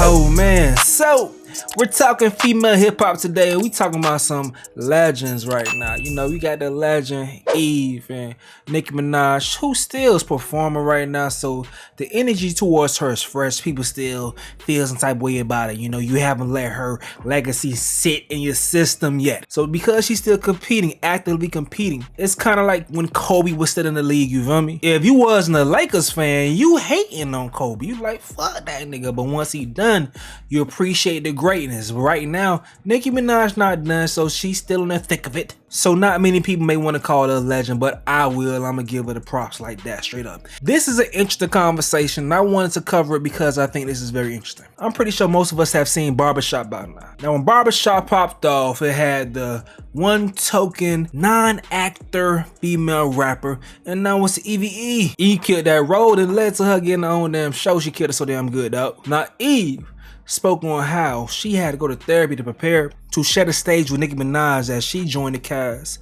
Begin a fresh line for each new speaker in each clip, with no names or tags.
Oh man, so we're talking female hip hop today. We talking about some legends right now. You know, we got the legend Eve and Nicki Minaj, who still is performing right now. So the energy towards her is fresh. People still feel some type of way about it. You know, you haven't let her legacy sit in your system yet. So because she's still competing, actively competing, it's kind of like when Kobe was still in the league. You feel me? If you wasn't a Lakers fan, you hating on Kobe. You like, fuck that nigga. But once he done, you appreciate the greatness. Right now, Nicki Minaj not done, so she's still in the thick of it. So not many people may want to call her a legend, but I will. I'm gonna give her the props like that, straight up. This is an interesting conversation, and I wanted to cover it because I think this is very interesting. I'm pretty sure most of us have seen Barbershop by now. Now, when Barbershop popped off, it had the one token non-actor female rapper, and now it's Eve. Eve killed that role and led to her getting her own damn show. She killed it so damn good, though. Now, Eve spoke on how she had to go to therapy to prepare to share the stage with Nicki Minaj as she joined the cast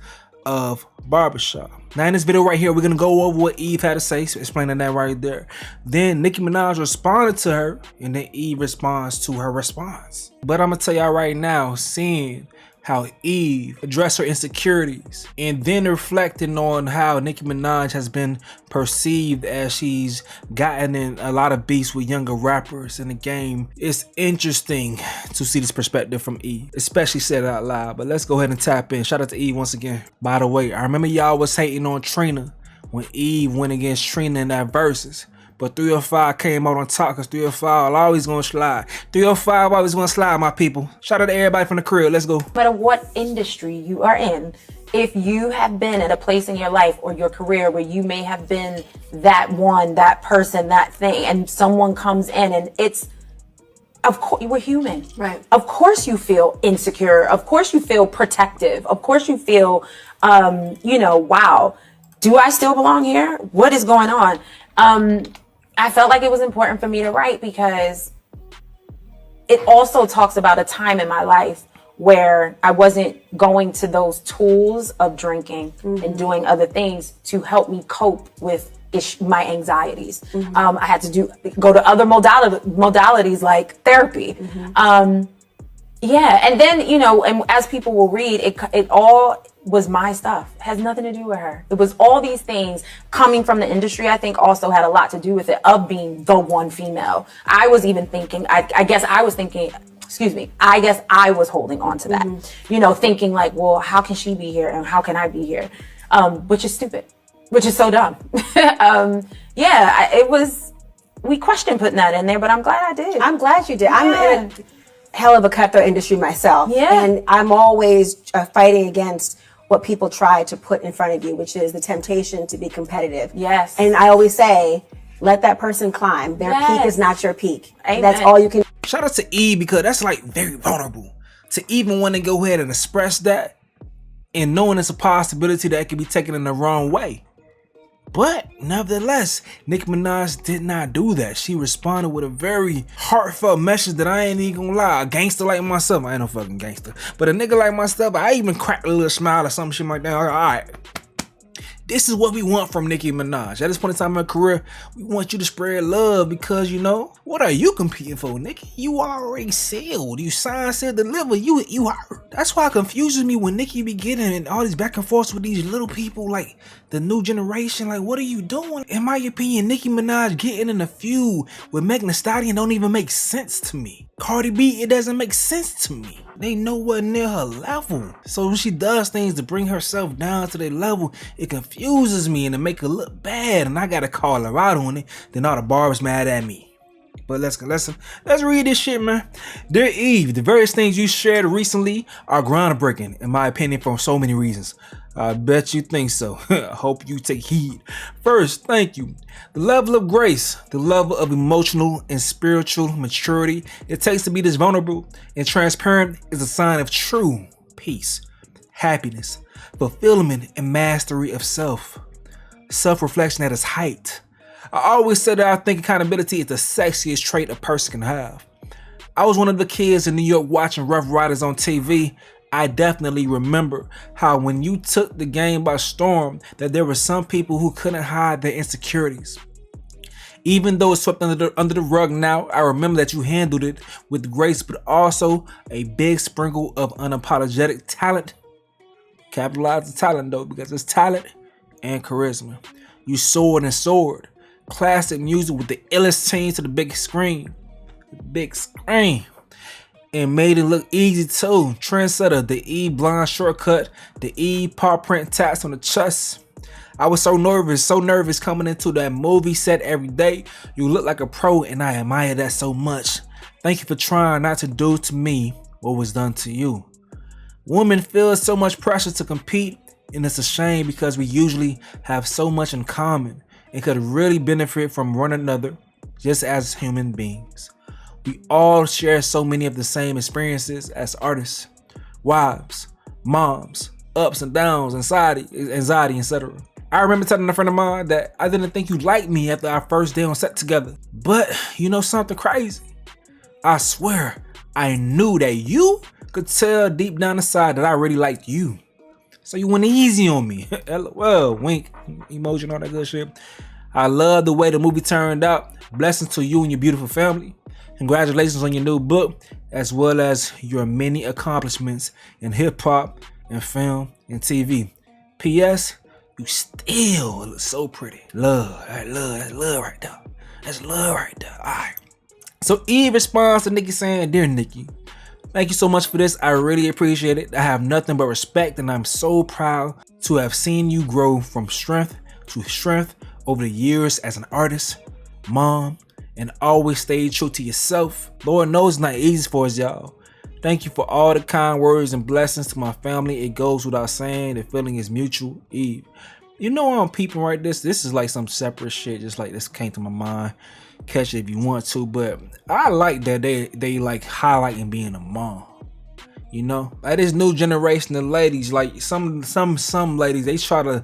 of Barbershop. Now in this video right here, we're gonna go over what Eve had to say, so explaining that right there. Then Nicki Minaj responded to her, and then Eve responds to her response. But I'm gonna tell y'all right now, seeing how Eve addressed her insecurities and then reflecting on how Nicki Minaj has been perceived as she's gotten in a lot of beefs with younger rappers in the game. It's interesting to see this perspective from Eve, especially said out loud. But let's go ahead and tap in. Shout out to Eve once again. By the way, I remember y'all was hating on Trina when Eve went against Trina in that versus. But 305 came out on top because 305 always gonna slide. 305 always gonna slide, my people. Shout out to everybody from the crib. Let's go.
No matter what industry you are in, if you have been at a place in your life or your career where you may have been that one, that person, that thing, and someone comes in and it's, of course, we're human. Right. Of course you feel insecure. Of course you feel protective. Of course you feel, you know, wow, do I still belong here? What is going on? I felt like it was important for me to write because it also talks about a time in my life where I wasn't going to those tools of drinking and doing other things to help me cope with my anxieties. I had to go to other modalities like therapy. Yeah, and then, you know, and as people will read, it all was my stuff. It has nothing to do with her. It was all these things coming from the industry, I think also had a lot to do with it, of being the one female. I was even thinking, I guess I was thinking, excuse me, I guess I was holding on to that. You know, thinking like, well, how can she be here and how can I be here? Which is stupid, which is so dumb. Yeah, it was, we questioned putting that in there, but I'm glad I did.
I'm glad you did.
Yeah.
I'm in a hell of a cutthroat industry myself.
Yeah.
And I'm always fighting against what people try to put in front of you, which is the temptation to be competitive.
Yes.
And I always say, let that person climb. Their peak is not your peak.
Amen.
That's all you can.
Shout out to Eve because that's like very vulnerable to even want to go ahead and express that and knowing it's a possibility that it can be taken in the wrong way. But nevertheless, Nicki Minaj did not do that. She responded with a very heartfelt message that I ain't even gonna lie. A gangster like myself, I ain't no fucking gangster, but a nigga like myself, I even cracked a little smile or some shit like that. All right. This is what we want from Nicki Minaj. At this point in time in her career, we want you to spread love because, you know, what are you competing for, Nicki? You already sealed. You signed, sealed, delivered. You heard. That's why it confuses me when Nicki be getting all these back and forths with these little people, like the new generation. Like, what are you doing? In my opinion, Nicki Minaj getting in a feud with Megan Thee Stallion don't even make sense to me. Cardi B, it doesn't make sense to me. They nowhere near her level. So when she does things to bring herself down to their level, it confuses me and it make her look bad, and I gotta call her out on it. Then all the barbers mad at me. But let's read this shit, man. Dear Eve, the various things you shared recently are groundbreaking, in my opinion, for so many reasons. I bet you think so. I hope you take heed. First, thank you. The level of grace, the level of emotional and spiritual maturity it takes to be this vulnerable and transparent is a sign of true peace, happiness, fulfillment, and mastery of self. Self-reflection at its height. I always said that I think accountability is the sexiest trait a person can have. I was one of the kids in New York watching Rough Riders on TV. I definitely remember how when you took the game by storm, that there were some people who couldn't hide their insecurities. Even though it's swept under the rug now, I remember that you handled it with grace, but also a big sprinkle of unapologetic talent. Capitalize the talent though, because it's talent and charisma. You soared and soared. Classic music with the illest team to the big screen. And made it look easy too. Trendsetter, the E blonde shortcut, the E paw print tats on the chest. I was so nervous coming into that movie set every day. You look like a pro and I admire that so much. Thank you for trying not to do to me what was done to you. Women feel so much pressure to compete, and it's a shame because we usually have so much in common and could really benefit from one another just as human beings. We all share so many of the same experiences as artists, wives, moms, ups and downs, anxiety, etc. I remember telling a friend of mine that I didn't think you liked me after our first day on set together. But you know something crazy? I swear, I knew that you could tell deep down inside that I really liked you. So you went easy on me. LOL, wink, emoji and all that good shit. I love the way the movie turned out. Blessings to you and your beautiful family. Congratulations on your new book, as well as your many accomplishments in hip hop and film and TV. P.S. You still look so pretty. That's love right there. That's love right there. All right. So Eve responds to Nicki saying, "Dear Nicki, thank you so much for this. I really appreciate it. I have nothing but respect, and I'm so proud to have seen you grow from strength to strength over the years as an artist, mom, and always stay true to yourself. Lord knows it's not easy for us, y'all. Thank you for all the kind words and blessings to my family. It goes without saying, the feeling is mutual. Eve." You know I'm peeping right this. This is like some separate shit, just like this came to my mind. Catch it if you want to, but I like that they like highlighting being a mom. You know, like this new generation of ladies, like some ladies, they try to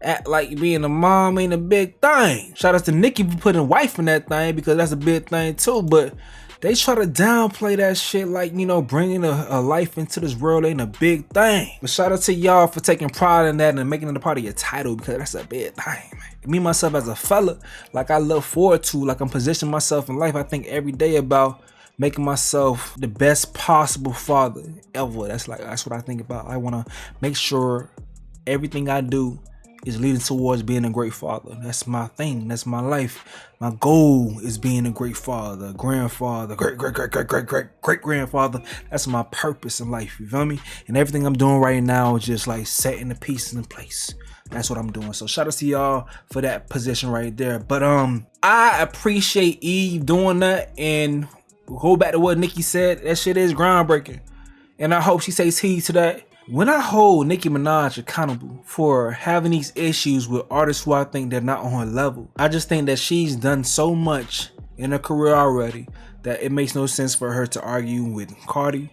act like being a mom ain't a big thing. Shout out to Nicki for putting wife in that thing, because that's a big thing too. But they try to downplay that shit, like, you know, bringing a life into this world ain't a big thing. But shout out to y'all for taking pride in that and making it a part of your title, because that's a big thing, man. Me myself as a fella, like I look forward to, like I'm positioning myself in life. I think every day about making myself the best possible father ever. That's what I think about. I want to make sure everything I do is leading towards being a great father. That's my thing. That's my life. My goal is being a great father, grandfather, great grandfather. That's my purpose in life. You feel me? And everything I'm doing right now is just like setting the pieces in place. That's what I'm doing. So shout out to y'all for that position right there. But I appreciate Eve doing that, and go back to what Nicki said. That shit is groundbreaking, and I hope she takes heed to that. When I hold Nicki Minaj accountable for having these issues with artists who I think they're not on her level, I just think that she's done so much in her career already that it makes no sense for her to argue with Cardi,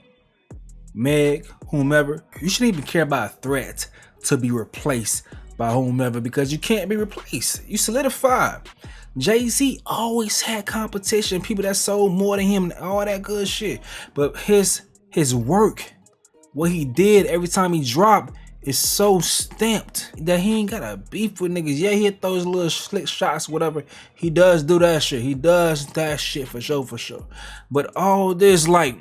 Meg, whomever. You shouldn't even care about a threat to be replaced by whomever, because you can't be replaced. You solidified. Jay-Z always had competition, people that sold more than him, all that good shit. But his work, what he did every time he dropped, is so stamped that he ain't got a beef with niggas. Yeah, he throws little slick shots, whatever. He does do that shit. He does that shit for sure. But all this like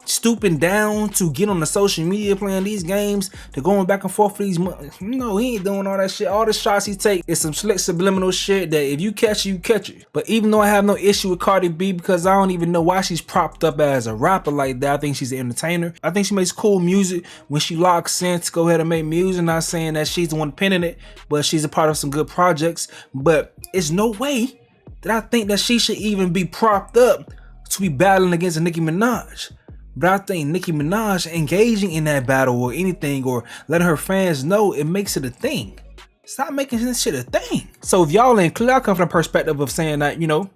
stooping down to get on the social media playing these games, to going back and forth for these no, he ain't doing all that shit. All the shots he take is some slick subliminal shit that if you catch it, you catch it. But even though I have no issue with Cardi B, because I don't even know why she's propped up as a rapper like that. I think she's an entertainer. I think she makes cool music when she locks in to go ahead and make music. Not saying that she's the one penning it, but she's a part of some good projects. But it's no way that I think that she should even be propped up to be battling against a Nicki Minaj. But I think Nicki Minaj engaging in that battle or anything, or letting her fans know, it makes it a thing. Stop making this shit a thing. So if y'all ain't clear, I come from the perspective of saying that, you know,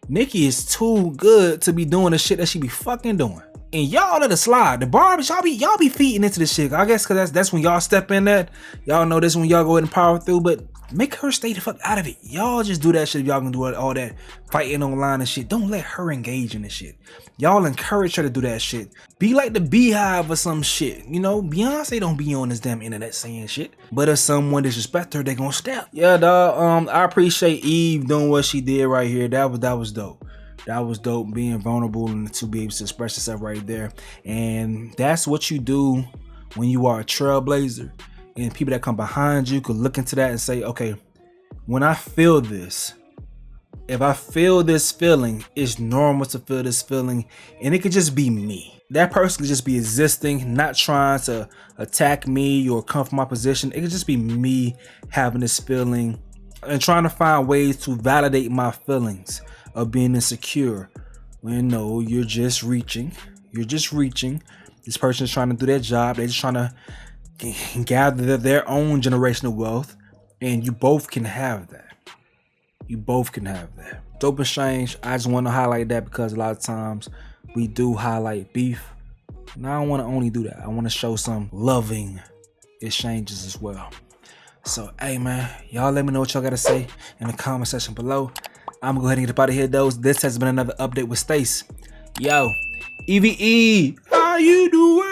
Nicki is too good to be doing the shit that she be fucking doing. And y'all let it slide. The barbers, y'all be feeding into this shit. I guess cause that's when y'all step in that. Y'all know this when y'all go ahead and power through, but make her stay the fuck out of it. Y'all just do that shit if y'all gonna do all that fighting online and shit. Don't let her engage in this shit. Y'all encourage her to do that shit. Be like the Beehive or some shit. You know, Beyonce don't be on this damn internet saying shit. But if someone disrespect her, they gonna step. Yeah, dog. I appreciate Eve doing what she did right here. That was dope. That was dope, being vulnerable and to be able to express yourself right there. And that's what you do when you are a trailblazer. And people that come behind you could look into that and say, okay, when I feel this, if I feel this feeling, it's normal to feel this feeling. And it could just be me. That person could just be existing, not trying to attack me or come from my position. It could just be me having this feeling and trying to find ways to validate my feelings of being insecure. When no, you're just reaching. This person is trying to do their job. They're just trying to gather their own generational wealth, and you both can have that. Dope exchange. I just want to highlight that because a lot of times we do highlight beef, and I don't want to only do that. I want to show some loving exchanges as well. So, hey man, y'all let me know what y'all got to say in the comment section below. I'm gonna go ahead and get up out of here, though. This has been another update with Stace. Yo, EVE, how you doing?